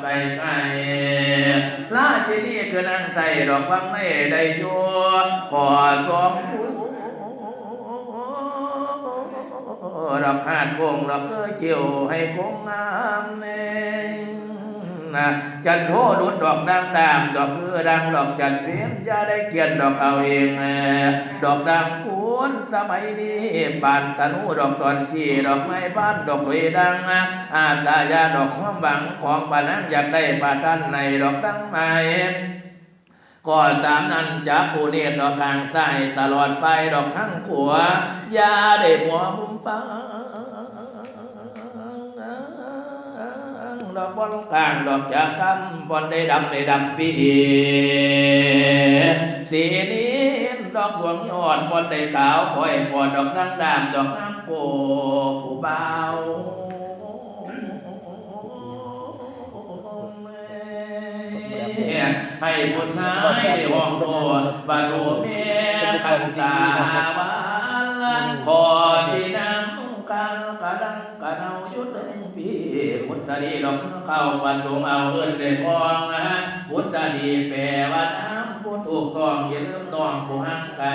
ไปใส่ราชินีคือนางใส่ดอกฟังในได้อยู่ขอสองผู้ดอกขาดคงดอกเกยเกี่ยวให้คงงามเองนะจันโทดุดดอกดังดามดอกคือดังดอกจันเพียนอย่าได้เกียนดอกเอาเองดอกดังกุนสมัยนี้บานธนูดอกตอนที่ดอกไม้บ้านดอกดุยดังอาตายาดอกความหวังของปานังอยากได้ปาดันในดอกดังไม้ก่อนสามนั้นจับผู้เนตรดอกกลางซ้ายตลอดไปดอกทั้งขวายาได้หัวมุมฟ้าดอกบอลกลางดอกจากกำบอลได้ดำปีสีนี้ดอกดวงยอดบอลได้ขาวคอยปอดดอกดังดำดอกน้ำโกผู้เบาให้ผู้ชายได้ห้องโทษบาดูเมียขันตาบานขอที่น้ำกันกระดังกระเนายุดพี่พุทธดีดอกเข้าปันดวงเอาเอิ้นได้พองพุทธดีแปลว่าน้ำผู้ถูกต้องอย่าลืมต้องผู้ห่างไกล